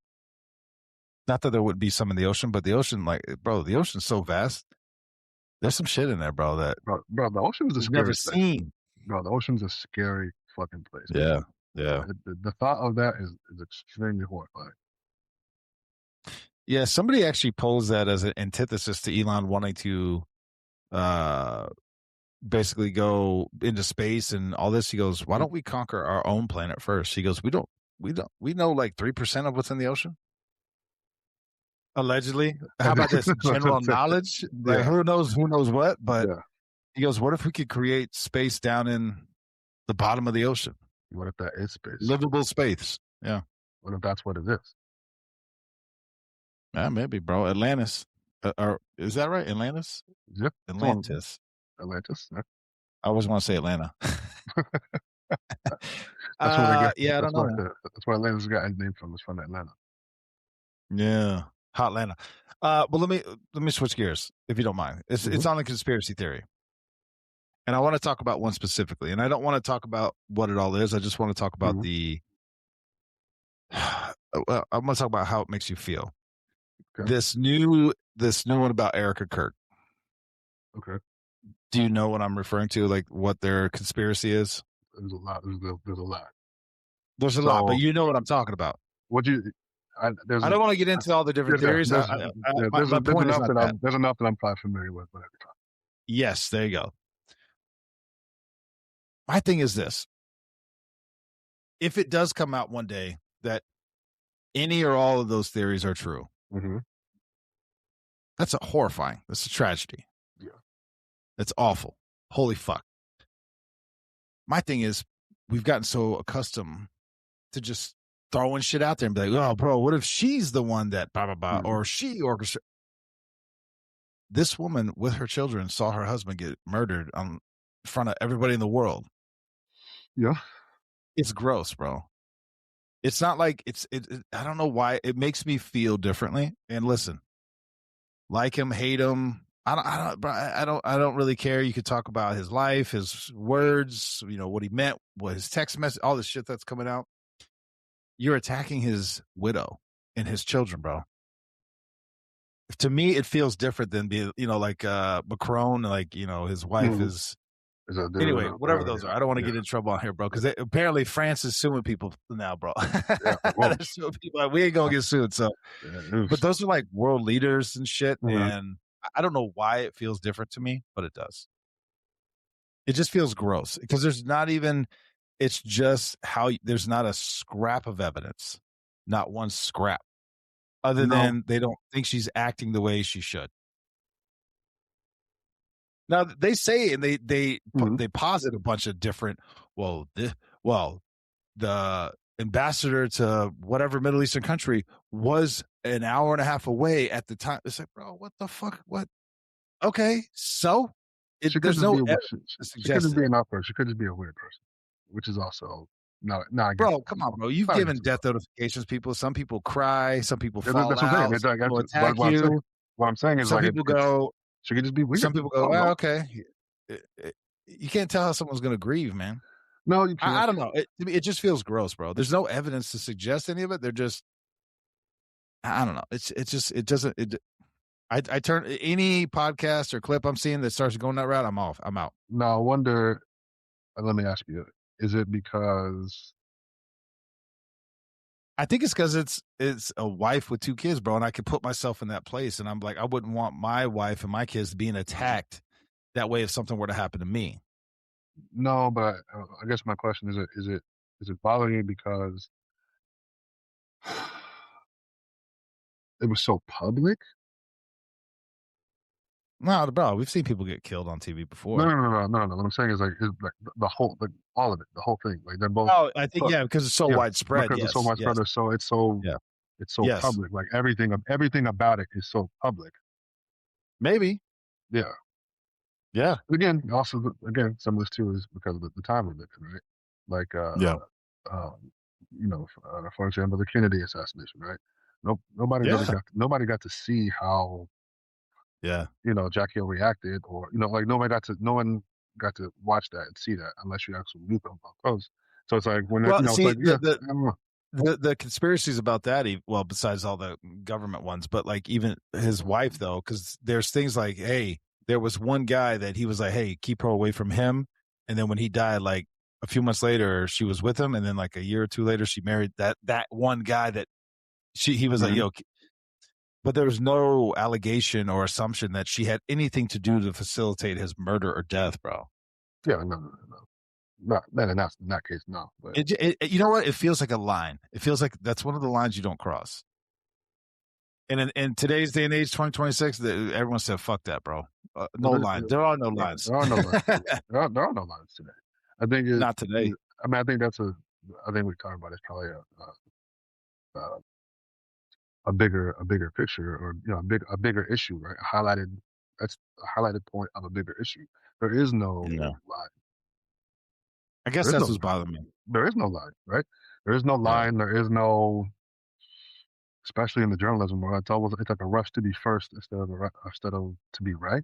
Not that there wouldn't be some in the ocean, but the ocean, like, bro, the ocean's so vast. There's some shit in there, bro. That
bro, the ocean's a scary
never
place.
Seen.
Bro, the ocean's a scary fucking place.
Yeah, yeah.
The thought of that is extremely horrifying.
Yeah, somebody actually posed that as an antithesis to Elon wanting to basically go into space and all this. He goes, "Why don't we conquer our own planet first?" He goes, "We know like 3% of what's in the ocean." Allegedly. How about this? General knowledge? Like,
yeah.
who knows what? But
yeah.
he goes, "What if we could create space down in the bottom of the ocean?
What if that is space?
Livable space." Yeah.
What if that's what it is?
Yeah, maybe, bro. Atlantis. Or is that right? Atlantis?
Yeah.
Atlantis.
Atlantis. Yeah.
I always want to say Atlanta.
That's where they get.
Yeah, I don't know.
That's where Atlantis got its name from. It's from Atlanta.
Yeah, hot Atlanta. Well, let me switch gears if you don't mind. It's on the conspiracy theory, and I want to talk about one specifically. And I don't want to talk about what it all is. I just want to talk about the. Well, I'm going to talk about how it makes you feel. Okay. This new one about Erica Kirk.
Okay.
Do you know what I'm referring to? Like what their conspiracy is?
There's a lot. There's a lot.
There's a lot, but you know what I'm talking about.
What you?
I don't want to get into all the different theories.
There's enough that I'm probably familiar with.
Yes, there you go. My thing is this. If it does come out one day that any or all of those theories are true, that's horrifying. That's a tragedy.
Yeah.
That's awful. Holy fuck. My thing is, we've gotten so accustomed to just throwing shit out there and be like, "Oh, bro, what if she's the one that blah, blah, blah, or she orchestrated?" This woman with her children saw her husband get murdered in front of everybody in the world.
Yeah.
It's gross, bro. It's not like I don't know why it makes me feel differently. And listen, like him, hate him. I don't really care. You could talk about his life, his words, what he meant, what his text message, all this shit that's coming out. You're attacking his widow and his children, bro. To me, it feels different than like Macron, like his wife is. Anyway, whatever those are, I don't want to get in trouble on here, bro, because apparently France is suing people now, bro. Suing people. We ain't gonna get sued. So, but those are like world leaders and shit, and I don't know why it feels different to me, but it does. It just feels gross because there's not even. It's just how there's not a scrap of evidence, not one scrap, other than they don't think she's acting the way she should. Now they say, and they posit a bunch of different. The ambassador to whatever Middle Eastern country was an hour and a half away at the time. It's like, bro, what the fuck? What? Okay, so there's no evidence to suggest
she could just be an off-person. She could just be a weird person, which is also not.
Bro, come on, bro. You've given death notifications. Some people cry. Some people fall out. Some people attack you.
What I'm saying is,
some people go.
She could just be weird.
Some people go, well, okay. You can't tell how someone's going to grieve, man.
No, you can't.
I don't know. It just feels gross, bro. There's no evidence to suggest any of it. They're just, I don't know. It doesn't. I turn any podcast or clip I'm seeing that starts going that route, I'm off. I'm out.
Now, I wonder, let me ask you, is it because...
I think it's because it's a wife with 2 kids, bro, and I could put myself in that place, and I'm like, I wouldn't want my wife and my kids being attacked that way if something were to happen to me.
No, but I guess my question is it bothering you because it was so public.
No, bro, we've seen people get killed on TV
No,
before.
no, no, no, no, no. What I'm saying is like the whole, like all of it, the whole thing. Like they're both,
Oh, I think,
but
yeah, because it's so
yeah,
widespread.
because it's so
Yes,
widespread.
yes, yeah,
It's so
yes,
public. Like everything about it is so public.
maybe,
Yeah.
yeah,
Again, also again, some of this too is because of the time of it, right? Like
yeah,
for example, the Kennedy assassination, right? No,
yeah,
nobody got to see how
yeah.
Jackie O reacted, or like no one got to watch that and see that unless you actually knew them up close. So it's like when
Well,
it's
see,
like, yeah, I don't know.
the conspiracies about that, well, besides all the government ones, but like even his wife though, because there's things like, hey, there was one guy that he was like, hey, keep her away from him, and then when he died, like a few months later, she was with him, and then like a year or two later, she married that one guy that he was like,
Mhm.
yo, but there was no allegation or assumption that she had anything to do to facilitate his murder or death, bro.
Yeah, no, no, no, no. Not in that case, no. But
You know what? It feels like a line. It feels like that's one of the lines you don't cross. And in today's day and age, 2026, everyone said, "Fuck that, bro." No line. There are no lines.
there are no lines today. There are no lines today. I think
Not today.
I mean, I think that's I think we talked about it's probably a a bigger picture, or a bigger issue, right? That's a highlighted point of a bigger issue. There is no
Yeah.
line.
I guess
There is
that's
no
what's
line.
bothering me.
There is no line, right? There is no
Yeah.
line. There is no, especially in the journalism world. It's like a rush to be first instead of to be right,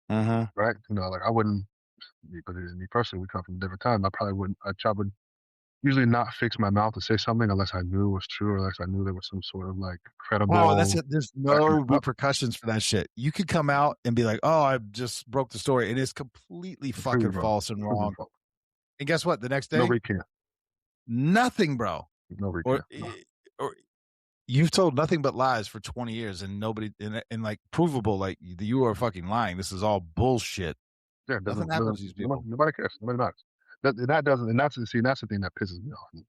Mhm.
right? Like I wouldn't. But me personally, we come from different times. I probably wouldn't. I would usually not fix my mouth to say something unless I knew it was true, or unless I knew there was some sort of like
Oh, that's
credible
it. There's
backing
no
it up.
repercussions for that shit. You could come out and be like, "Oh, I just broke the story," and it's completely
Completely
fucking
wrong.
false and
Completely
wrong.
false.
And guess what? The next
No
day,
recant.
nothing, bro.
No
Or
recant. No.
or you've told nothing but lies for 20 years, and nobody, and like provable, like you are fucking lying. This is all bullshit.
Yeah,
Nothing happens to these people.
nobody cares. Nobody matters. That doesn't, and that's the thing that pisses me off,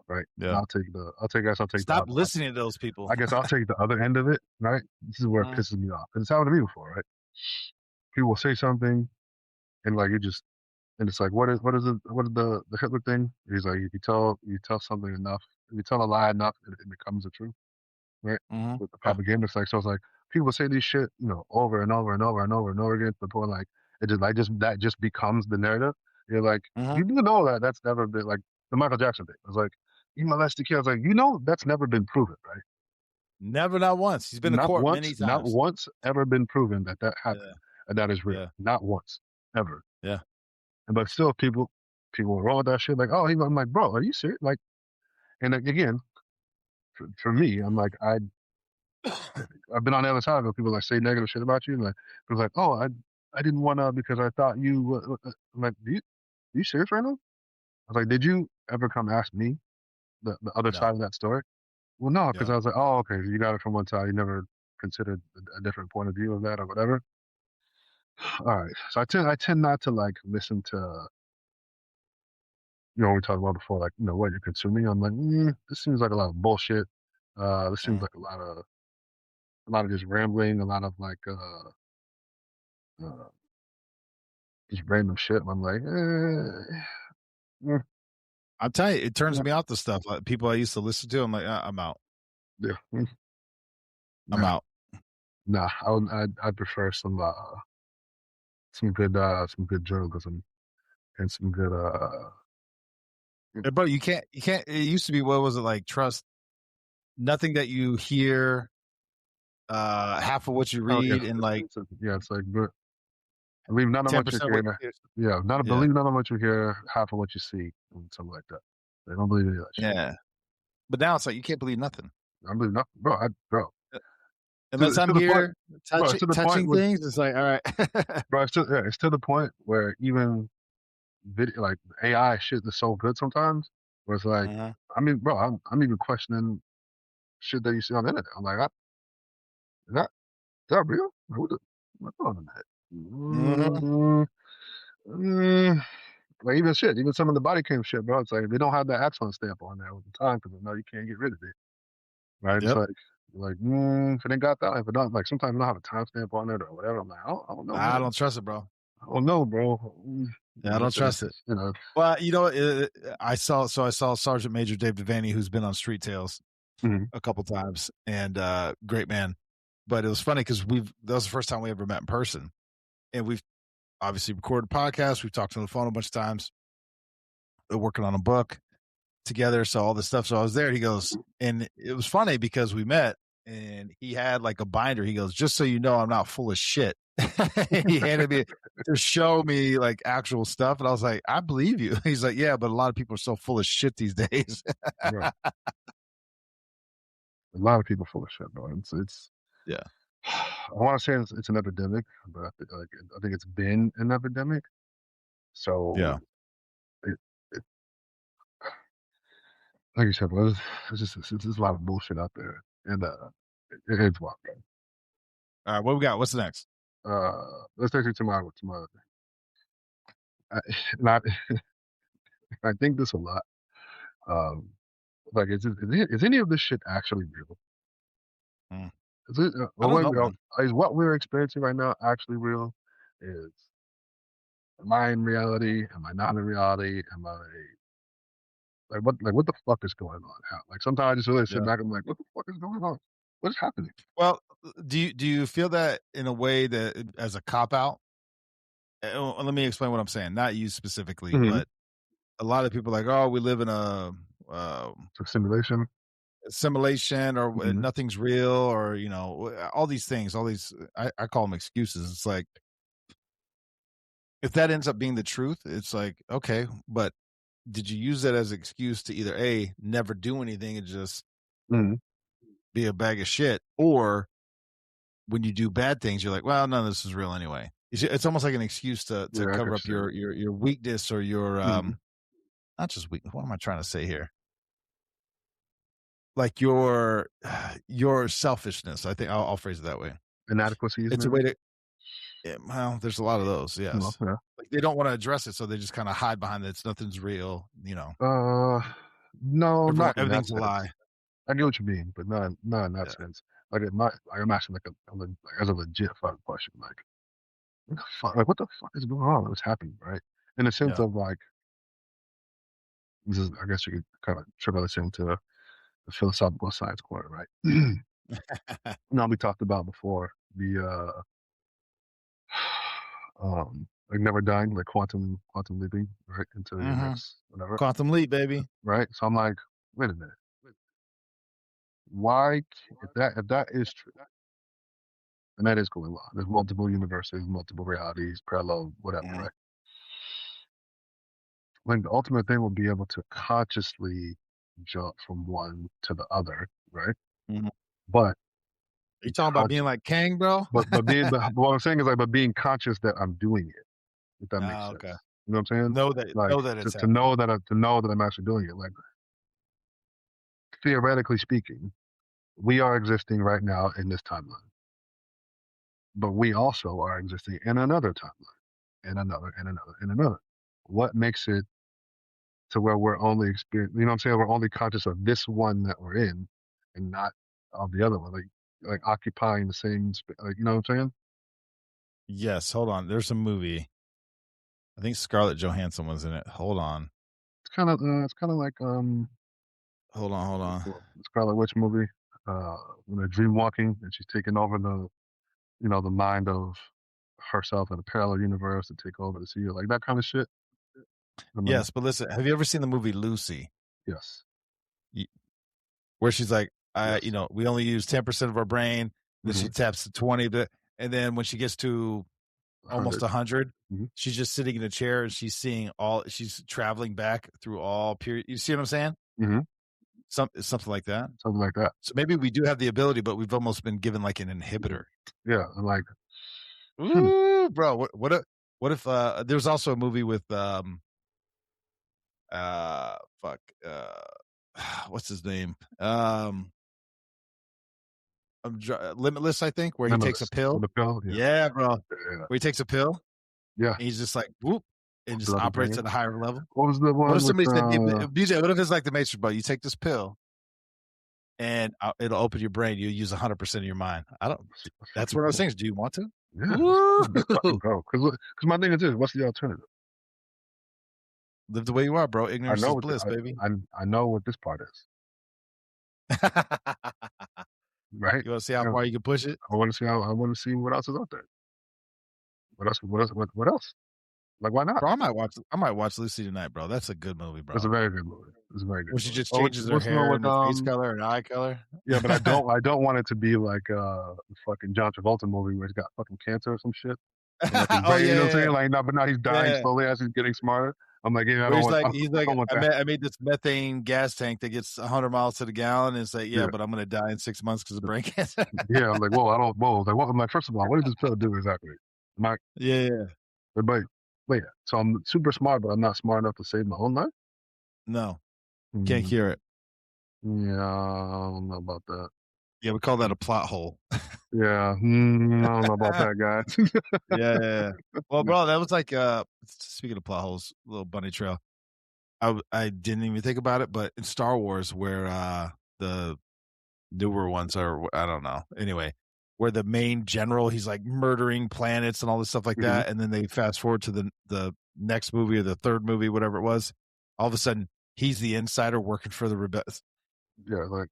right? And
Yeah.
I'll take the
Stop listening to those people.
I guess I'll take the other end of it, right? This is where it
Mhm,
pisses me off. And it's happened to me before, right? People will say something and like and it's like, what is the Hitler thing? He's like, if you tell something enough, if you tell a lie enough, it becomes the truth, right?
mhm.
With the
Yeah.
propaganda, it's like people say these shit, over and over and over and over and over again to the point like it just like just that just becomes the narrative. You're like,
Mhm.
you do know that that's never been like the Michael Jackson thing. I was like, he molested kids. I was like, that's never been proven, right?
Never, not once. He's been to court many
Not
times.
once ever been proven that that
Yeah,
happened and that is real.
yeah,
Not once ever.
yeah.
And but still, people roll with that shit like, oh, I'm like, bro, are you serious? Like, and like, again, for me, I'm like, I've been on the other side of people like say negative shit about you, and like it was like, oh, I didn't want to because I thought you. I'm like, are you serious right now? I was like, did you ever come ask me the other
No.
side of that story? Well, no, because
Yeah.
I was like, oh, okay, so you got it from one side. You never considered a different point of view of that or whatever. All right, so I tend not to like listen to we talked about before, like what you're consuming. I'm like, this seems like a lot of bullshit. This seems
Mhm.
like a lot of just rambling, a lot of like uh just random shit. And I'm like,
I'm telling you, it turns
yeah,
me off the stuff. Like people I used to listen to, I'm like, I'm out.
yeah,
I'm
nah,
out.
nah. I'd prefer some good journalism and some good
Bro, you can't. It used to be, what was it like? Trust nothing that you hear, half of what you
oh yeah,
read, and like
it's like believe none of what you
10% what
hear.
you hear.
Yeah, not
Yeah,
believe none of what you hear, half of what you see, and something like that. They don't believe any of that shit.
yeah. But now it's like you can't believe nothing.
I believe nothing, bro. Bro,
Uh, Unless
it's
I'm
to the point,
here
bro. It's to the point
touching
with,
things, it's like, all right.
bro. It's to the point where even video, like AI shit, is so good sometimes. Where it's like,
Mhm,
I mean, bro, I'm even questioning shit that you see on the internet. I'm like, is that is that real? What's going on that?
mhm,
Mm, mm, like even shit, even some of the body cam shit, bro. It's like they don't have that excellent stamp on there all the time because they know you can't get rid of it, right? It's
yep.
like Like, if it ain't got that, if it don't, like sometimes I don't have a timestamp on it or whatever. I'm like, I don't know,
I
man.
don't trust it, bro.
I don't know, bro.
Yeah, I don't trust it. Well, I saw Sergeant Major Dave Devaney, who's been on Street Tales a couple times, and great man. But it was funny because that was the first time we ever met in person, and we've obviously recorded podcasts. We've talked on the phone a bunch of times. We're working on a book together, so all this stuff. So I was there. He goes, and it was funny because we met, and he had like a binder. He goes, just so you know, I'm not full of shit. He handed me to show me like actual stuff, and I was like, I believe you. He's like, yeah, but a lot of people are so full of shit these days.
Right. A lot of people full of shit, bro. It's
yeah.
I want to say it's an epidemic, but I think it's been an epidemic. So
yeah,
it like you said, bro, it's a lot of bullshit out there, and it's wild, bro.
All right, what we got? What's next?
Let's take it to my not I think this a lot. Like, is any of this shit actually real? Is it?
I don't know, man.
Is what we're experiencing right now actually real? Am I in reality? Am I not in reality? Am I what the fuck is going on? Like sometimes I just really sit back and I'm like, what the fuck is going on? What is happening?
Well, do you feel that in a way that as a cop out? Let me explain what I'm saying. Not you specifically, but a lot of people are like, oh, we live in a
simulation,
or nothing's real, or all these things, all these I call them excuses. It's like if that ends up being the truth, it's like, okay, but did you use that as an excuse to either A, never do anything and just be a bag of shit, or when you do bad things, you're like, well, none of this is real anyway. It's almost like an excuse to cover up your weakness or your not just weakness. What am I trying to say here? Like your selfishness. I think I'll phrase it that way.
Inadequacies.
It's maybe? A way to. Yeah, well, there's a lot of those. Yes,
well, yeah.
Like they don't want to address it, so they just kind of hide behind it. Nothing's real.
No,
everything's a lie.
I get what you mean, but not in that sense. Like I'm asking as a legit fucking question. What the fuck is going on? What's happening, right? In the sense of like, this is, I guess you could kind of trickle this into the philosophical science corner, right? We talked about before the like never dying, like quantum leaping, right, into the next whatever.
Quantum leap, baby.
Right. So I'm like, wait a minute. Why, if that is true, and that is going on, there's multiple universes, multiple realities, parallel, whatever, right? Like the ultimate thing will be able to consciously jump from one to the other, right? But
you talking about being like Kang, bro?
but what I'm saying is but being conscious that I'm doing it, if that makes sense.
Okay.
You know what I'm saying?
Know that it's
to know that I'm actually doing it. Like theoretically speaking, we are existing right now in this timeline, but we also are existing in another timeline, and another, and another, and another. What makes it to where we're only experiencing? You know what I'm saying? We're only conscious of this one that we're in, and not of the other one. Like occupying the same space. Like, you know what I'm saying?
Yes. Hold on. There's a movie. I think Scarlett Johansson was in it. Hold on.
It's kind of like
Hold on.
Scarlet Witch movie. When they're dream walking and she's taking over the mind of herself in a parallel universe to take over the CEO, like that kind of shit.
Yes, but listen, have you ever seen the movie Lucy?
Yes.
Where she's like, we only use 10% of our brain. Then she taps to 20, and then when she gets to almost 100, she's just sitting in a chair and she's traveling back through all periods. You see what I'm saying? Something like that.
Something like that.
So maybe we do have the ability, but we've almost been given like an inhibitor.
Yeah, I'm like,
ooh, bro. What if there's also a movie with what's his name? Limitless, I think, where he takes a pill.
The pill?
Yeah, bro. Yeah. Where he takes a pill.
Yeah.
And he's just like, whoop, and just operates at a higher level.
What was the one?
What if somebody said, BJ, what if it's like the Matrix, bro? You take this pill, and it'll open your brain. You use 100% of your mind. I don't.
That's
That's
fucking
one of those
cool.
things. Do you want to?
Yeah, let's fucking
Woo!
go. Because my thing is this: what's the alternative?
Live the way you are, bro.
I
Ignorance
know
is
what
bliss, baby.
I know what this part is, right?
You want to see how
Yeah.
far you can push it?
I want to see what else is out there. What else? What else? Like, why not?
Bro, I might watch Lucy tonight, bro. That's a good movie,
It's a
bro.
very good movie. It's a very good
Where she
movie.
just
Oh,
changes her
what's the one
hair
with
and the face color and eye color.
Yeah, but I don't want it to be like the fucking John Travolta movie where he's got fucking cancer or some shit. And like his
Oh
brain, you know what I'm
yeah,
saying? Like, no, but now he's dying
yeah.
slowly as he's getting smarter. I'm like, yeah,
Where
I
he's like,
don't want that.
I made this methane gas tank that gets 100 miles to the gallon. And it's like, yeah,
Yeah,
but I'm gonna die in 6 months because of brain cancer.
yeah. I'm like, whoa, I don't, whoa. Like, what? I'm like, first of all, what does this pill do exactly? Am I,
Yeah, yeah.
but wait, so I'm super smart, but I'm not smart enough to save my own life?
No, can't
Mm,
cure it.
yeah, I don't know about that.
Yeah, we call that a plot hole.
Yeah, I don't know about that, guys.
Yeah, yeah, yeah. Well, bro, that was like speaking of plot holes, little bunny trail. I didn't even think about it, but in Star Wars, where the newer ones are, I don't know. Anyway, where the main general, he's like murdering planets and all this stuff like
Mhm.
that, and then they fast forward to the next movie or the third movie, whatever it was. All of a sudden, he's the insider working for the rebels.
Yeah, like,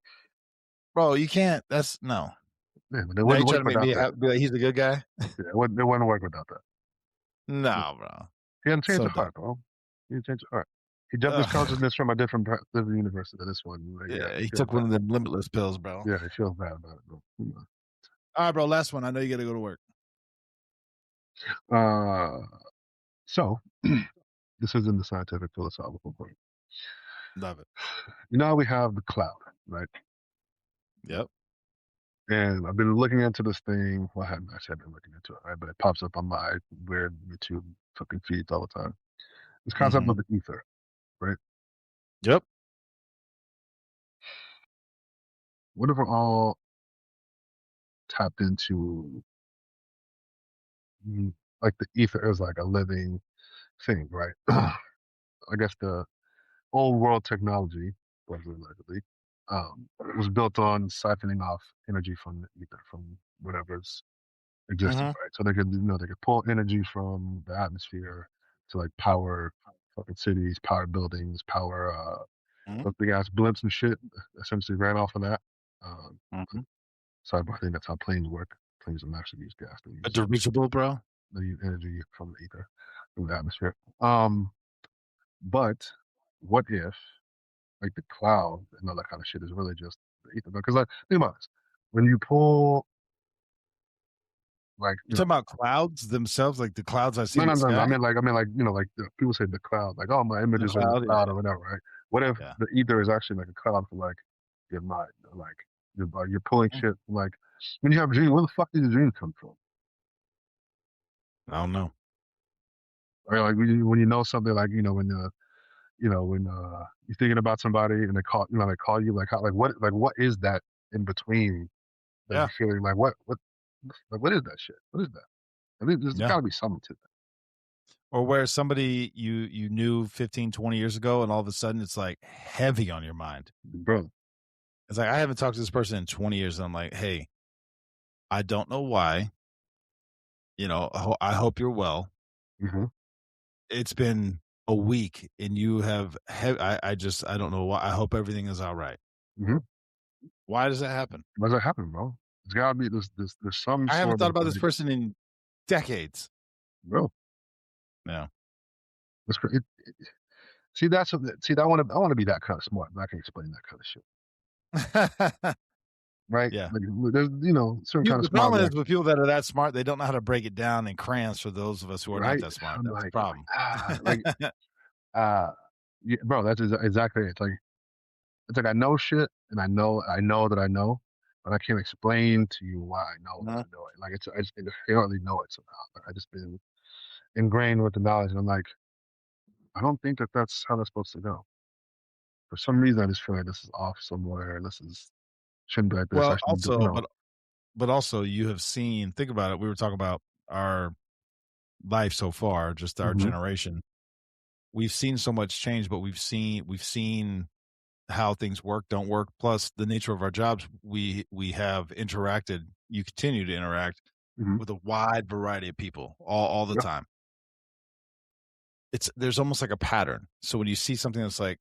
Bro, you can't. That's no.
yeah, but it
Now you
wouldn't
trying
work
to make
without
me
that.
be like he's a good guy?
Yeah, it wouldn't work without that.
No, bro.
He hadn't changed
So
the
dumb.
heart, bro. He didn't change the heart. He jumped his
Ugh.
consciousness from a different universe to this one. Like, yeah,
Yeah,
he
he
feels
took one
bad.
of them limitless pills, bro.
Yeah, he feels bad about it, bro.
All right, bro. Last one. I know you got to go to work.
Uh, so this is in the scientific philosophical point.
Love it.
You know how we have the cloud, right?
Yep.
And I've been looking into this thing. Well, I haven't actually been looking into it, right? But it pops up on my weird YouTube fucking feeds all the time. This concept
Mm-hmm.
of the ether, right?
Yep.
What if we're all tapped into like the ether is like a living thing, right? I guess the old world technology, allegedly, was built on siphoning off energy from the ether, from whatever's existing,
Mm-hmm.
right? So they could pull energy from the atmosphere to like power fucking cities, power buildings, power those big ass blimps and shit. Essentially ran off of that. Um,
Mm-hmm.
so I think that's how planes work. Planes don't actually use gas; they
A
use
dirigible, bro.
energy from the ether, from the atmosphere. But what if like the cloud and all that kind of shit is really just the ether? Because like think about this: when you pull like
You talking about clouds themselves, like the clouds I see
no
in
no
the
no no
sky?
I mean like people say the cloud like oh my
The
images are in the
cloud,
cloud
yeah,
or whatever, right? What if
yeah.
the ether is actually like a cloud for like your mind, like you're pulling
Mm.
shit from, like when you have dreams, where the fuck do your dreams come from?
I don't know.
Or like when you know something, like when you're thinking about somebody and they call you, like how, like what is that in between that you're
Yeah,
feeling, like what is that shit? What is that? I mean, there's
yeah.
got to be something to
Or where somebody you knew 15, 20 years ago, and all of a sudden it's like heavy on your mind.
that, bro.
It's like I haven't talked to this person in 20 years, and I'm like, hey, I don't know why. I hope you're well.
Hmm.
It's been a week, and you have. I don't know why. I hope everything is all right.
Hmm.
Why does that happen?
Why does that happen, bro? It's got to be there's some
I haven't
sort
thought
of
about this
like,
person in decades.
bro.
No.
That's see that's see that I want to be that kind of smart, but I can explain that kind of shit, right?
Yeah.
Like there's certain kind of
The
smart,
problem
like
is with people that are that smart, they don't know how to break it down in crayons for those of us who are not
right.
that smart.
I'm
That's the
like
problem.
like uh yeah, bro. That's exactly it. It's like I know shit, and I know that I know, but I can't explain to you why I know that
Mhm.
I know it. Like I just inherently know it somehow. Like I just been ingrained with the knowledge, and I'm like, I don't think that that's how that's supposed to go. For some reason, I just feel like this is off somewhere, and this is shouldn't be like this. I
Well,
should,
also, but also you have seen, think about it. We were talking about our life so far, just our
Mhm.
generation. We've seen so much change, but we've seen how things work, don't work. Plus the nature of our jobs, we have interacted. You continue to interact with a wide variety of people all the time. There's almost like a pattern. So when you see something that's like,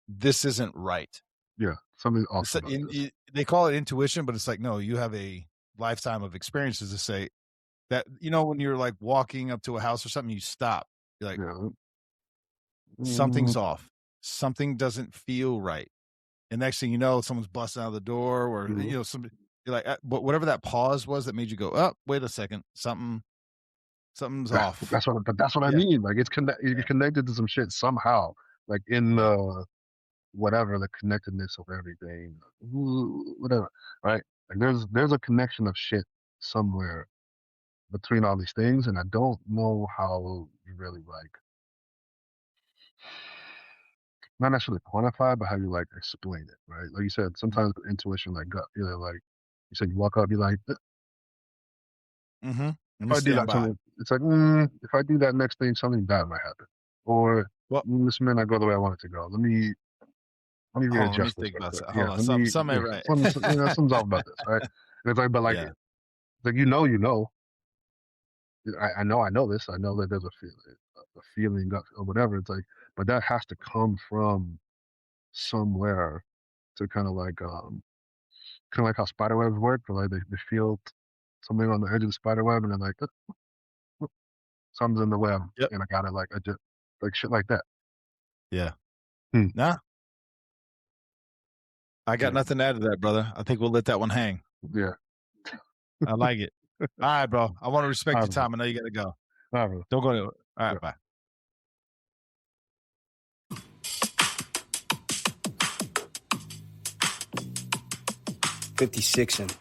this isn't right.
Yeah, something off about this.
They call it intuition, but it's like, no, you have a lifetime of experiences to say that, when you're like walking up to a house or something, you stop. You're like, something's off. Something doesn't feel right. And next thing you know, someone's busting out of the door, or somebody. You're like, but whatever that pause was that made you go, "Oh, wait a second, something's off."
That's what I mean. Like it's you're connected to some shit somehow. Like in the whatever the connectedness of everything, whatever. Right? Like there's a connection of shit somewhere between all these things, and I don't know how you really like. Not necessarily quantify, but how you like explain it, right? Like you said, sometimes intuition, like gut, like you said, you walk up, you're like, if I do that, something, it's like, if I do that next thing, something bad might happen, or this may not go the way I want it to go. Let me readjust this real quick. Yeah, let me.
Right.
Something's off about this, right? And it's like, but like, like you know. I know this. I know that there's a feeling or whatever. It's like, but that has to come from somewhere to kind of like how spiderwebs work, or like they feel something on the edge of the spiderweb, and they're like, something's in the web, and I gotta like adjust, like shit like that.
Yeah. Nah. I got nothing to add to that, brother. I think we'll let that one hang.
Yeah.
I like it. All right, bro. I want to respect your time. I know you got to go.
All right, bro.
Don't go to it. All right, bye.
FiftySixi'N.